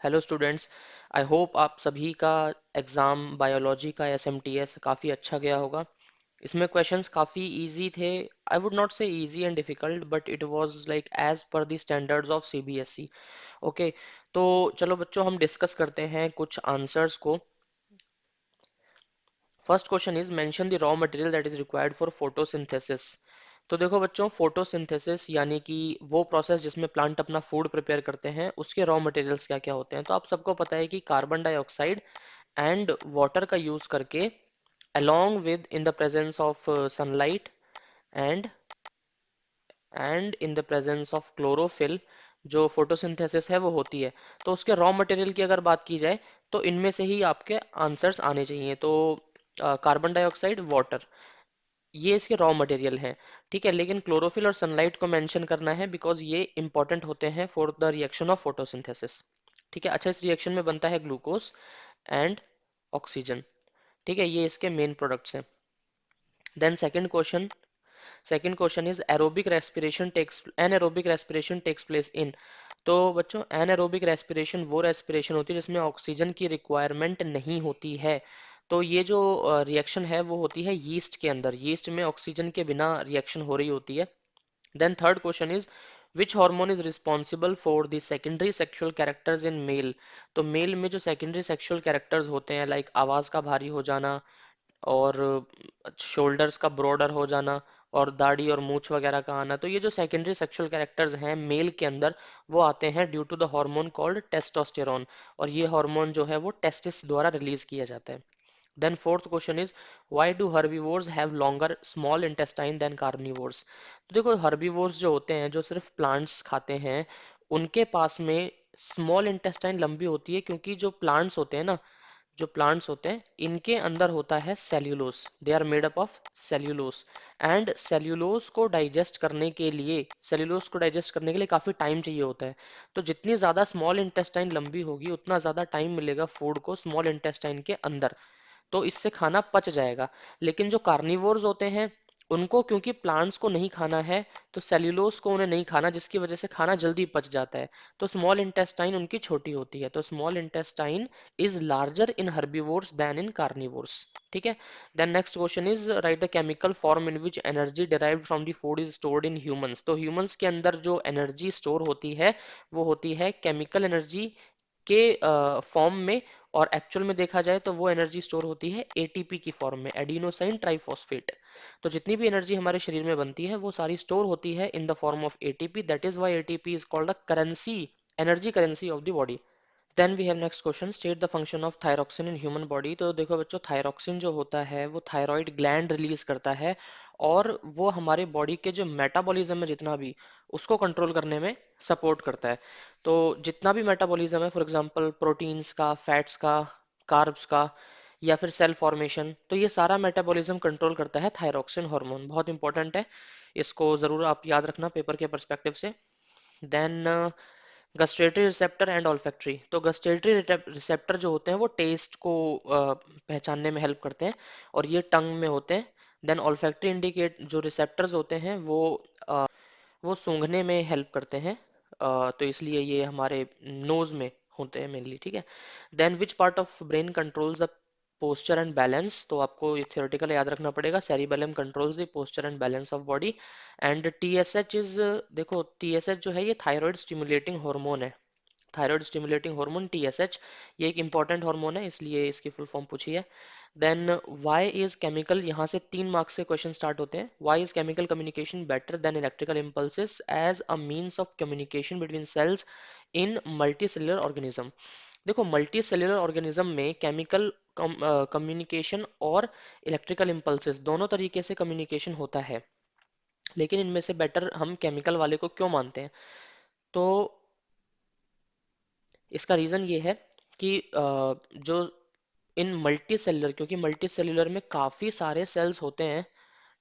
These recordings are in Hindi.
Hello students. आई होप आप सभी का एग्ज़ाम बायोलॉजी का एसएमटीएस काफ़ी अच्छा गया होगा। इसमें क्वेश्चंस काफ़ी इजी थे। I would not say easy and difficult, but it was like as per the standards of CBSE. Okay, तो चलो बच्चों, हम डिस्कस करते हैं कुछ आंसर्स को। First question is mention the raw material that is required for photosynthesis. तो देखो बच्चों, फोटोसिंथेसिस यानी कि वो प्रोसेस जिसमें प्लांट अपना फूड प्रिपेयर करते हैं, उसके रॉ मटेरियल्स क्या क्या होते हैं। तो आप सबको पता है कि कार्बन डाइऑक्साइड एंड वाटर का यूज करके, along with in the presence of sunlight and in the presence of chlorophyll, जो फोटोसिंथेसिस है वो होती है। तो उसके रॉ मटेरियल की अगर बात की जाए तो इनमें से ही आपके आंसर्स आने चाहिए। तो कार्बन डाइऑक्साइड, वाटर, ये इसके रॉ मटेरियल हैं। ठीक है, लेकिन क्लोरोफिल और सनलाइट को मेंशन करना है बिकॉज ये इंपॉर्टेंट होते हैं for the reaction of photosynthesis. ठीक है, अच्छा, इस रिएक्शन में बनता है ग्लूकोज एंड ऑक्सीजन। ठीक है, ये इसके मेन प्रोडक्ट्स हैं। Then second question is anaerobic respiration takes place in. तो बच्चों, एनारोबिक रेस्पिरेशन वो रेस्पिरेशन होती है जिसमें ऑक्सीजन की रिक्वायरमेंट नहीं होती है। तो ये जो रिएक्शन है वो होती है यीस्ट के अंदर। यीस्ट में ऑक्सीजन के बिना रिएक्शन हो रही होती है। Then third question is which hormone is responsible for the secondary sexual characters in male. तो मेल में जो सेकेंडरी सेक्सुअल कैरेक्टर्स होते हैं, लाइक आवाज का भारी हो जाना, और शोल्डर्स का ब्रॉडर हो जाना, और दाढ़ी और मूछ वगैरह का आना, तो ये जो सेकेंडरी सेक्सुअल कैरेक्टर्स हैं मेल के अंदर, वो आते हैं due to the hormone called testosterone. और ये हार्मोन जो है वो टेस्टिस द्वारा रिलीज किया जाता है। Then fourth question is why do herbivores have longer small intestine than carnivores. तो देखो, हर्बीवोर्स जो होते हैं, जो सिर्फ प्लांट्स खाते हैं, उनके पास में स्मॉल इंटेस्टाइन लंबी होती है, क्योंकि जो प्लांट्स होते हैं इनके अंदर होता है cellulose. They are made up of cellulose. And cellulose को डाइजेस्ट करने के लिए काफी टाइम चाहिए होता है। तो जितनी ज्यादा स्मॉल इंटेस्टाइन लंबी होगी, उतना ज्यादा टाइम मिलेगा फूड को स्मॉल इंटेस्टाइन के अंदर। तो इससे खाना पच जाएगा। लेकिन जो कार्निवोर्स होते हैं, उनको क्योंकि प्लांट्स को नहीं खाना है, तो सेल्यूलोज को उन्हें नहीं खाना, जिसकी वजह से खाना जल्दी पच जाता है। तो स्मॉल इंटेस्टाइन उनकी छोटी होती है। तो small intestine is larger in herbivores than in carnivores. ठीक है। Then next question is write the chemical form in which energy derived from the food is stored in humans. तो ह्यूमंस के अंदर जो एनर्जी स्टोर होती है, वो होती है केमिकल एनर्जी के फॉर्म में। और एक्चुअल में देखा जाए तो वो एनर्जी स्टोर होती है एटीपी की फॉर्म में, एडिनोसाइन ट्राइफॉस्फेट। तो जितनी भी एनर्जी हमारे शरीर में बनती है, वो सारी स्टोर होती है in the form of ATP. That is why ATP is called the currency, energy currency of the body. Then we have next question, state the function of thyroxine in human body. तो देखो बच्चों, थायरोक्सिन जो होता है वो थायराइड ग्लैंड रिलीज करता है, और वो हमारे बॉडी के जो मेटाबॉलिज्म है जितना भी, उसको कंट्रोल करने में सपोर्ट करता है। तो जितना भी मेटाबॉलिज्म है, फॉर एग्जांपल प्रोटीन्स का, फैट्स का, कार्ब्स का, या फिर सेल फॉर्मेशन, तो ये सारा मेटाबॉलिज्म कंट्रोल करता है थायरोक्सिन हार्मोन। बहुत इंपॉर्टेंट है, इसको ज़रूर आप याद रखना पेपर के परस्पेक्टिव से। Then gustatory receptor and olfactory. तो गस्टेटरी रिसेप्टर जो होते हैं वो टेस्ट को पहचानने में हेल्प करते हैं, और ये टंग में होते हैं। देन ऑल्फैक्टरी इंडिकेट जो रिसेप्टर्स होते हैं वो सूंघने में हेल्प करते हैं। तो इसलिए ये हमारे नोज में होते हैं मेनली। ठीक है। Then which part of brain controls the posture and balance. तो आपको ये थियोरेटिकल याद रखना पड़ेगा। Cerebellum controls the posture and balance of body. And TSH is, देखो टीएसएच जो है ये थायराइड स्टिमुलेटिंग हार्मोन है। थायराइड स्टिमुलेटिंग हार्मोन टीएसएच, ये एक इंपॉर्टेंट हार्मोन है, इसलिए इसकी फुल फॉर्म पूछी है। देन वाई इज केमिकल, यहाँ से 3 मार्क्स से क्वेश्चन स्टार्ट होते हैं। Why is chemical communication better than electrical impulses as a means of communication between cells in multicellular organism. देखो, मल्टी सेलुलर ऑर्गेनिज्म में केमिकल कम्युनिकेशन और इलेक्ट्रिकल इम्पल्सेस दोनों तरीके से कम्युनिकेशन होता है, लेकिन इनमें से बेटर हम केमिकल वाले को क्यों मानते हैं। तो इसका रीज़न ये है कि जो इन मल्टी सेलुलर, क्योंकि मल्टी सेलुलर में काफ़ी सारे सेल्स होते हैं,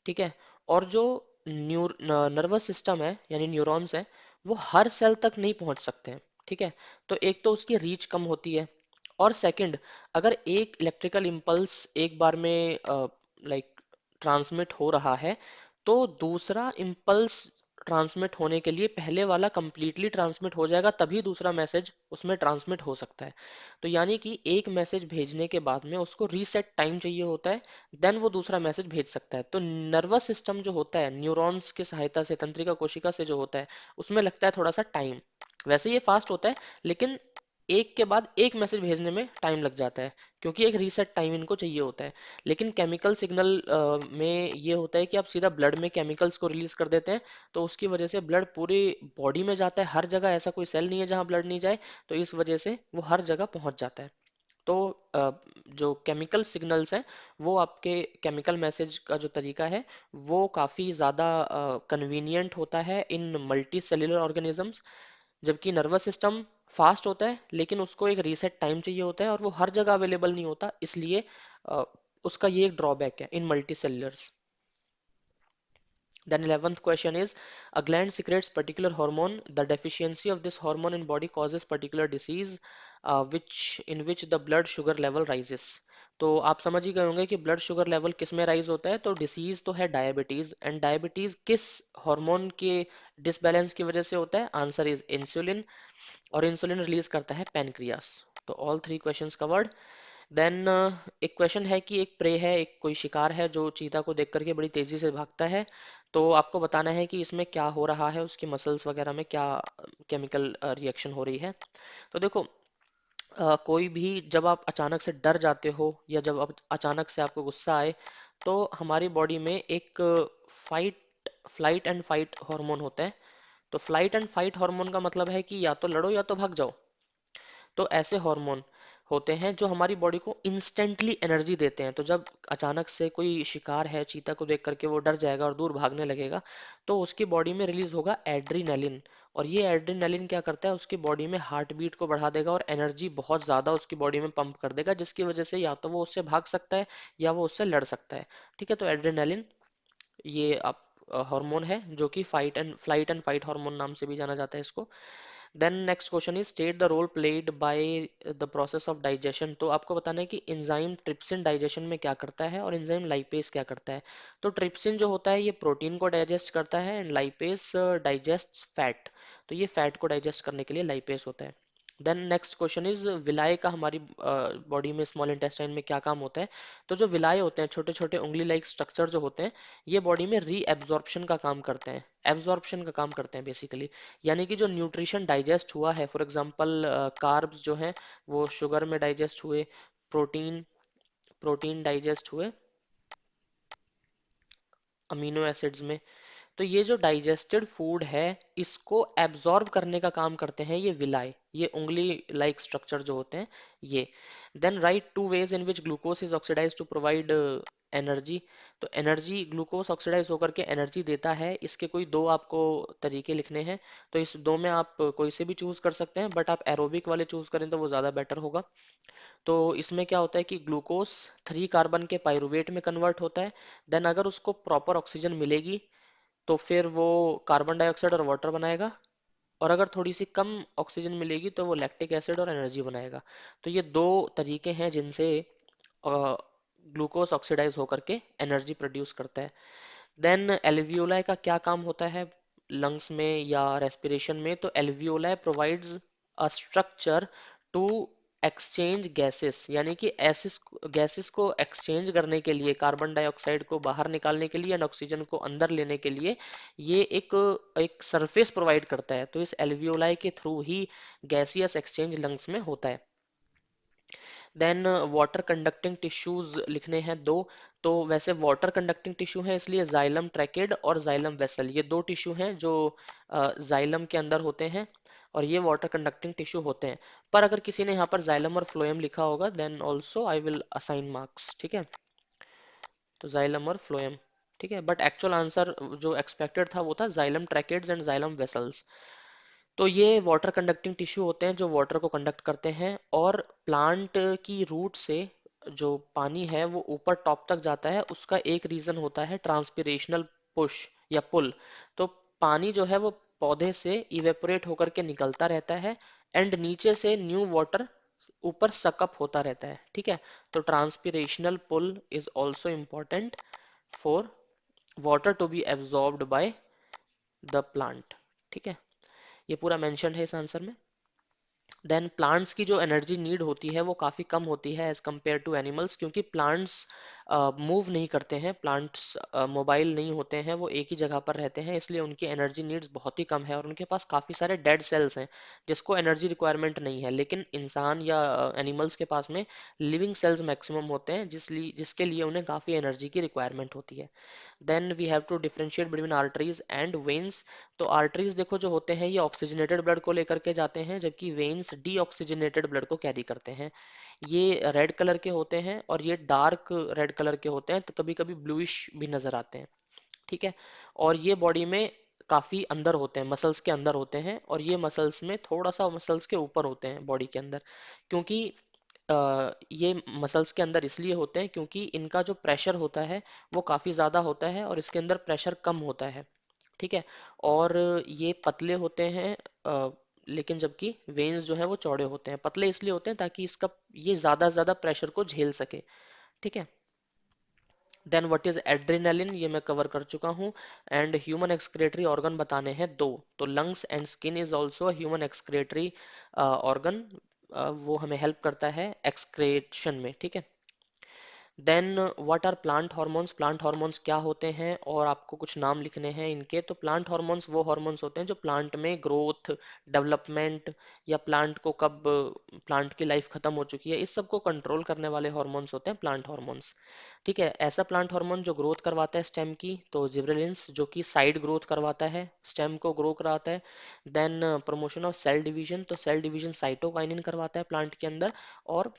ठीक है, और जो नर्वस सिस्टम है यानी न्यूरॉन्स है, वो हर सेल तक नहीं पहुंच सकते हैं। ठीक है। तो एक तो उसकी रीच कम होती है, और सेकंड, अगर एक इलेक्ट्रिकल इम्पल्स एक बार में लाइक ट्रांसमिट हो रहा है, तो दूसरा इम्पल्स ट्रांसमिट होने के लिए पहले वाला कंप्लीटली ट्रांसमिट हो जाएगा, तभी दूसरा मैसेज उसमें ट्रांसमिट हो सकता है। तो यानी कि एक मैसेज भेजने के बाद में उसको रीसेट टाइम चाहिए होता है, देन वो दूसरा मैसेज भेज सकता है। तो नर्वस सिस्टम जो होता है न्यूरॉन्स की सहायता से, तंत्रिका कोशिका से जो होता है, उसमें लगता है थोड़ा सा टाइम। वैसे ये फास्ट होता है, लेकिन एक के बाद एक मैसेज भेजने में टाइम लग जाता है, क्योंकि एक रीसेट टाइम इनको चाहिए होता है। लेकिन केमिकल सिग्नल में ये होता है कि आप सीधा ब्लड में केमिकल्स को रिलीज कर देते हैं, तो उसकी वजह से ब्लड पूरी बॉडी में जाता है, हर जगह। ऐसा कोई सेल नहीं है जहां ब्लड नहीं जाए, तो इस वजह से वो हर जगह पहुंच जाता है। तो जो केमिकल सिग्नल्स हैं, वो आपके केमिकल मैसेज का जो तरीका है वो काफ़ी ज़्यादा कन्वीनियंट होता है इन मल्टी सेल्युलर ऑर्गेनिजम्स। जबकि नर्वस सिस्टम फास्ट होता है, लेकिन उसको एक रीसेट टाइम चाहिए होता है, और वो हर जगह अवेलेबल नहीं होता, इसलिए अ, उसका ये एक ड्रॉबैक है इन multi सेल्युलर्स। Then 11th question is, a gland secretes particular hormone. The deficiency of this hormone in body causes particular disease, which in which the blood sugar level rises. तो आप समझ ही गए होंगे कि ब्लड शुगर लेवल किस में राइज होता है। तो डिसीज तो है डायबिटीज, एंड डायबिटीज किस हार्मोन के डिसबैलेंस की वजह से होता है? आंसर इज इंसुलिन, और इंसुलिन रिलीज करता है पैनक्रियास। तो all three questions covered. Then एक क्वेश्चन है कि एक प्रे है, एक कोई शिकार है जो चीता को देख करके बड़ी तेजी से भागता है। तो आपको बताना है कि इसमें क्या हो रहा है, उसकी मसल्स वगैरह में क्या केमिकल रिएक्शन हो रही है। तो देखो, कोई भी जब आप अचानक से डर जाते हो, या जब आप अचानक से आपको गुस्सा आए, तो हमारी बॉडी में एक fight flight and fight hormone होता है। तो फ्लाइट एंड फाइट हार्मोन का मतलब है कि या तो लड़ो या तो भाग जाओ। तो ऐसे हार्मोन होते हैं जो हमारी बॉडी को इंस्टेंटली एनर्जी देते हैं। तो जब अचानक से कोई शिकार है, चीता को देख करके वो डर जाएगा और दूर भागने लगेगा, तो उसकी बॉडी में रिलीज होगा एड्रीनलिन। और ये एड्रीनलिन क्या करता है? उसकी बॉडी में हार्ट बीट को बढ़ा देगा और एनर्जी बहुत ज़्यादा उसकी बॉडी में पंप कर देगा, जिसकी वजह से या तो वो उससे भाग सकता है या वो उससे लड़ सकता है। ठीक है, तो एड्रेनालिन ये आप हार्मोन है जो कि फ्लाइट एंड फाइट हार्मोन नाम से भी जाना जाता है इसको। Then next question is, state the role played by the process of digestion. तो आपको बताना है कि एंजाइम ट्रिप्सिन डाइजेशन में क्या करता है, और एंजाइम लाइपेज क्या करता है। तो ट्रिप्सिन जो होता है ये प्रोटीन को डाइजेस्ट करता है, एंड लाइपेज डाइजेस्ट फैट। तो ये फैट को डाइजेस्ट करने के लिए लाइपेज होता है। देन नेक्स्ट क्वेश्चन इज, विलाय का हमारी बॉडी में, स्मॉल इंटेस्टाइन में क्या काम होता है। तो जो विलाय होते हैं, छोटे छोटे उंगली लाइक स्ट्रक्चर जो होते हैं, ये बॉडी में रीएब्जॉर्प्शन का काम करते हैं, एब्जॉर्प्शन का काम करते हैं बेसिकली। यानी कि जो न्यूट्रिशन डाइजेस्ट हुआ है, फॉर एग्जांपल कार्ब्स जो हैं वो शुगर में डाइजेस्ट हुए, प्रोटीन प्रोटीन डाइजेस्ट हुए अमीनो एसिड्स में। तो ये जो डाइजेस्टेड फूड है, इसको एब्जॉर्ब करने का काम करते हैं ये विलाय, ये उंगली लाइक स्ट्रक्चर जो होते हैं ये। Then write two ways in which glucose is oxidise to provide energy. तो एनर्जी, ग्लूकोज ऑक्सीडाइज होकर के एनर्जी देता है, इसके कोई दो आपको तरीके लिखने हैं। तो इस दो में आप कोई से भी चूज कर सकते हैं, बट आप एरोबिक वाले चूज करें तो वो ज़्यादा बेटर होगा। तो इसमें क्या होता है कि ग्लूकोज 3 कार्बन के पाइरुवेट में कन्वर्ट होता है। देन अगर उसको प्रॉपर ऑक्सीजन मिलेगी, तो फिर वो कार्बन डाइऑक्साइड और वाटर बनाएगा। और अगर थोड़ी सी कम ऑक्सीजन मिलेगी तो वो लैक्टिक एसिड और एनर्जी बनाएगा। तो ये दो तरीके हैं जिनसे ग्लूकोज ऑक्सीडाइज होकर के एनर्जी प्रोड्यूस करता है। देन एल्वियोलाई का क्या काम होता है लंग्स में या रेस्पिरेशन में? तो alveoli provides a structure to exchange gases, यानी कि एसिस गैसेस को एक्सचेंज करने के लिए, कार्बन डाइऑक्साइड को बाहर निकालने के लिए एंड ऑक्सीजन को अंदर लेने के लिए, ये एक एक सरफेस प्रोवाइड करता है। तो इस एल्वियोलाई के थ्रू ही गैसियस एक्सचेंज लंग्स में होता है। देन वाटर कंडक्टिंग टिश्यूज लिखने हैं दो। तो वैसे वाटर कंडक्टिंग टिश्यू है, इसलिए जाइलम ट्रैकेड और जाइलम वेसल, ये दो टिश्यू हैं जो जाइलम के अंदर होते हैं, और ये वाटर कंडक्टिंग टिश्यू होते हैं। पर अगर किसी ने यहाँ पर जाइलम और फ्लोएम लिखा होगा, then also I will assign marks. ठीक है, तो जाइलम और फ्लोएम, ठीक है, बट एक्चुअल आंसर जो एक्सपेक्टेड था वो था xylem tracheids and xylem vessels. तो ये वाटर कंडक्टिंग टिश्यू होते हैं जो वाटर को कंडक्ट करते हैं, और प्लांट की रूट से जो पानी है वो ऊपर टॉप तक जाता है। उसका एक रीजन होता है ट्रांसपिरेशनल पुश या पुल। तो पानी जो है वो पौधे से इवेपोरेट होकर के निकलता रहता है, एंड नीचे से न्यू वाटर ऊपर सकअप होता रहता है। ठीक है, तो transpirational pull is also important for water to be absorbed by the plant. ठीक है, ये पूरा मेंशन है इस आंसर में। देन प्लांट्स की जो एनर्जी नीड होती है वो काफ़ी कम होती है एज कम्पेयर टू एनिमल्स, क्योंकि प्लांट्स मूव नहीं करते हैं, प्लांट्स मोबाइल नहीं होते हैं, वो एक ही जगह पर रहते हैं, इसलिए उनकी एनर्जी नीड्स बहुत ही कम है और उनके पास काफ़ी सारे डेड सेल्स हैं जिसको एनर्जी रिक्वायरमेंट नहीं है। लेकिन इंसान या एनिमल्स के पास में लिविंग सेल्स मैक्सिमम होते हैं, जिसके लिए उन्हें काफ़ी एनर्जी की रिक्वायरमेंट होती है। Then we have to differentiate between arteries and veins. तो आर्टरीज देखो जो होते हैं ये ऑक्सीजनेटेड ब्लड को लेकर के जाते हैं, जबकि वेन्स डीऑक्सीजनेटेड ब्लड को कैरी करते हैं। ये रेड कलर के होते हैं और ये डार्क रेड कलर के होते हैं, तो कभी कभी ब्लूइश भी नजर आते हैं। ठीक है, और ये बॉडी में काफी अंदर होते हैं, मसल्स के अंदर होते हैं, और ये मसल्स में थोड़ा सा मसल्स के ऊपर होते हैं बॉडी के अंदर। क्योंकि ये मसल्स के अंदर इसलिए होते हैं क्योंकि इनका जो प्रेशर होता है वो काफ़ी ज़्यादा होता है और इसके अंदर प्रेशर कम होता है। ठीक है, और ये पतले होते हैं, लेकिन जबकि वेन्स जो है वो चौड़े होते हैं। पतले इसलिए होते हैं ताकि इसका ये ज़्यादा ज़्यादा प्रेशर को झेल सके। ठीक है, देन व्हाट इज एड्रेनालिन, ये मैं कवर कर चुका हूँ। एंड ह्यूमन एक्सक्रेटरी ऑर्गन बताने हैं दो, तो lungs and skin is also human excretory organ, वो हमें हेल्प करता है एक्सक्रेशन में। ठीक है, then what are plant hormones, plant hormones क्या होते हैं और आपको कुछ नाम लिखने हैं इनके। तो प्लांट हॉर्मोन्स वो हॉर्मोन्स होते हैं जो प्लांट में ग्रोथ, डेवलपमेंट, या प्लांट को कब प्लांट की लाइफ खत्म हो चुकी है, इस सब को कंट्रोल करने वाले हॉर्मोन्स होते हैं प्लांट हॉर्मोन्स। ठीक है, ऐसा प्लांट हार्मोन जो ग्रोथ करवाता है स्टेम की, तो जिबरेलिन्स जो कि साइड ग्रोथ करवाता है, स्टेम को ग्रो कराता है। Then promotion of cell division, तो सेल डिवीजन साइटोकाइनिन करवाता है प्लांट के अंदर, और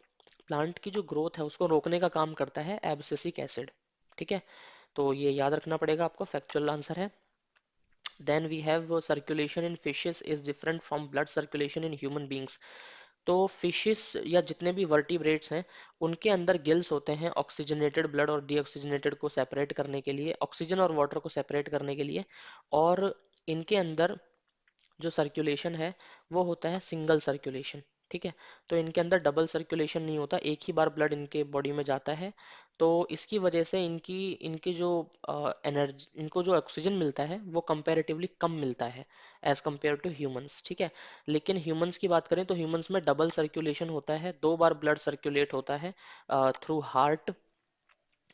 प्लांट की जो ग्रोथ है उसको रोकने का काम करता है एब्सिसिक एसिड। ठीक है, तो ये याद रखना पड़ेगा आपको, फैक्चुअल आंसर है। Then we have circulation in fishes is different from blood circulation in human beings. तो फिशेस या जितने भी वर्टिब्रेट्स हैं उनके अंदर गिल्स होते हैं ऑक्सीजनेटेड ब्लड और डीऑक्सीजनेटेड को सेपरेट करने के लिए, ऑक्सीजन और वाटर को सेपरेट करने के लिए। और इनके अंदर जो सर्कुलेशन है वो होता है सिंगल सर्कुलेशन। ठीक है, तो इनके अंदर डबल सर्कुलेशन नहीं होता, एक ही बार ब्लड इनके बॉडी में जाता है। तो इसकी वजह से इनकी इनकी जो एनर्जी, इनको जो ऑक्सीजन मिलता है वो कंपैरेटिवली कम मिलता है एज कंपेयर टू ह्यूमंस। ठीक है, लेकिन ह्यूमंस की बात करें तो ह्यूमंस में डबल सर्कुलेशन होता है, दो बार ब्लड सर्कुलेट होता है थ्रू हार्ट,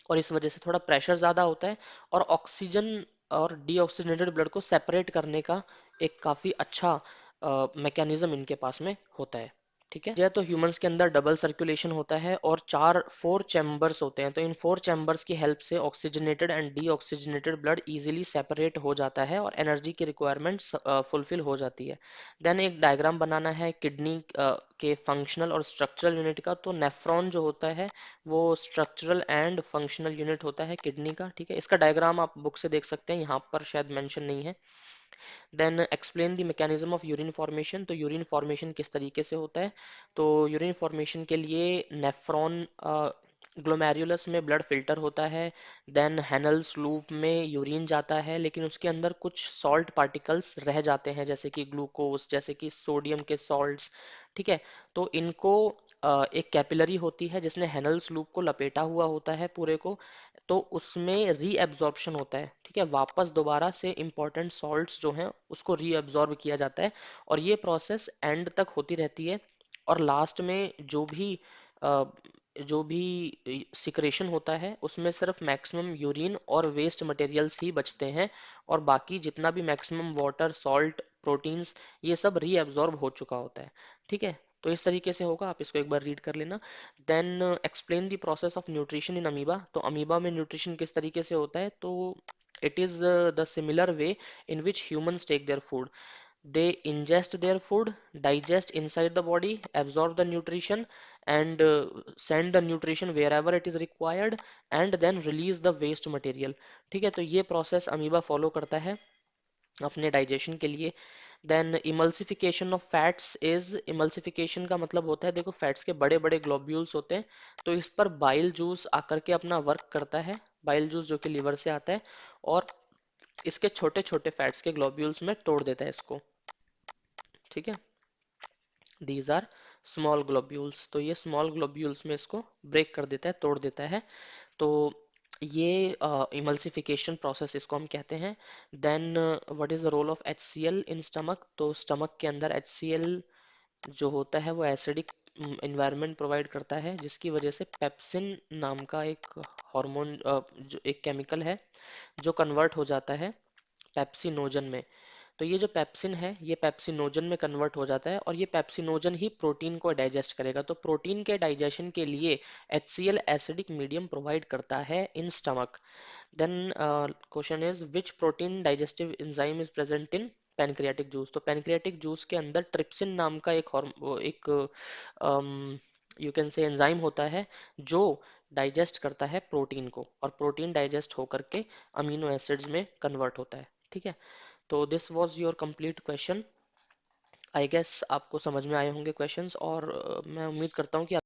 और इस वजह से थोड़ा प्रेशर ज़्यादा होता है, और ऑक्सीजन और डीऑक्सीजनेटेड ब्लड को सेपरेट करने का एक काफ़ी अच्छा मैकेनिज्म इनके पास में होता है। ठीक है, तो ह्यूमंस के अंदर डबल सर्कुलेशन होता है और फोर चैम्बर्स होते हैं, तो इन फोर चैम्बर्स की हेल्प से oxygenated and deoxygenated blood easily separate हो जाता है और एनर्जी की रिक्वायरमेंट फुलफिल हो जाती है। देन एक डायग्राम बनाना है किडनी के फंक्शनल और स्ट्रक्चरल यूनिट का। तो नेफ्रॉन जो होता है वो स्ट्रक्चरल एंड फंक्शनल यूनिट होता है किडनी का। ठीक है, इसका डायग्राम आप बुक से देख सकते हैं, यहाँ पर शायद मेंशन नहीं है। Then explain the mechanism of urine formation, तो यूरिन फॉर्मेशन किस तरीके से होता है। तो यूरिन फॉर्मेशन के लिए नेफ्रॉन ग्लोमेरुलस में ब्लड फिल्टर होता है, देन हैनल्स लूप में यूरिन जाता है, लेकिन उसके अंदर कुछ सॉल्ट पार्टिकल्स रह जाते हैं जैसे कि ग्लूकोज, जैसे कि सोडियम के सॉल्ट्स। ठीक है, तो इनको एक कैपिलरी होती है जिसने हैनल्स लूप को लपेटा हुआ होता है पूरे को, तो उसमें रीएब्जॉर्प्शन होता है। ठीक है, वापस दोबारा से इंपॉर्टेंट सॉल्ट्स जो हैं उसको रीएब्जॉर्ब किया जाता है, और ये प्रोसेस एंड तक होती रहती है। और लास्ट में अ, जो भी सिक्रेशन होता है उसमें सिर्फ मैक्सिमम यूरिन और वेस्ट मटेरियल्स ही बचते हैं, और बाकी जितना भी मैक्सिमम वाटर, सॉल्ट, प्रोटीन्स, ये सब रीएब्जॉर्ब हो चुका होता है। ठीक है, तो इस तरीके से होगा, आप इसको एक बार रीड कर लेना। Then explain the process of nutrition in amoeba, तो अमीबा में न्यूट्रिशन किस तरीके से होता है। तो it is the similar way in which humans take their food, they ingest their food, digest inside the body, absorb the nutrition, and send the nutrition wherever it is required, and then release the waste material। ठीक है, तो ये प्रोसेस अमीबा फॉलो करता है अपने डाइजेशन के लिए। Then emulsification of fats is, emulsification का मतलब होता है, देखो फैट्स के बड़े बड़े ग्लोब्यूल्स होते हैं, तो इस पर बाइल जूस आकर के अपना वर्क करता है, बाइल जूस जो कि लिवर से आता है, और इसके छोटे छोटे फैट्स के ग्लोब्यूल्स में तोड़ देता है इसको। ठीक है, दीज आर स्मॉल ग्लोब्यूल्स, तो ये स्मॉल ग्लोब्यूल्स में इसको ब्रेक कर देता है, तोड़ देता है। तो ये इमल्सिफिकेशन प्रोसेस इसको हम कहते हैं। Then what is the role of HCl in stomach? तो स्टमक के अंदर HCl जो होता है वो एसिडिक इन्वायरमेंट प्रोवाइड करता है, जिसकी वजह से पेप्सिन नाम का एक हार्मोन, जो एक केमिकल है, जो कन्वर्ट हो जाता है पेप्सिनोजन में। तो ये जो पेप्सिन है ये पेप्सिनोजन में कन्वर्ट हो जाता है, और ये पेप्सिनोजन ही प्रोटीन को डाइजेस्ट करेगा। तो प्रोटीन के डाइजेशन के लिए HCl एसिडिक मीडियम प्रोवाइड करता है in stomach. Then question is which protein digestive enzyme is present in pancreatic juice? तो पैनक्रियाटिक जूस के अंदर ट्रिप्सिन नाम का एक यू कैन से एंजाइम होता है, जो डाइजेस्ट करता है प्रोटीन को, और प्रोटीन डाइजेस्ट होकर के अमीनो एसिड्स में कन्वर्ट होता है। ठीक है, तो this was your complete question. I guess आपको समझ में आए होंगे क्वेश्चंस, और मैं उम्मीद करता हूँ कि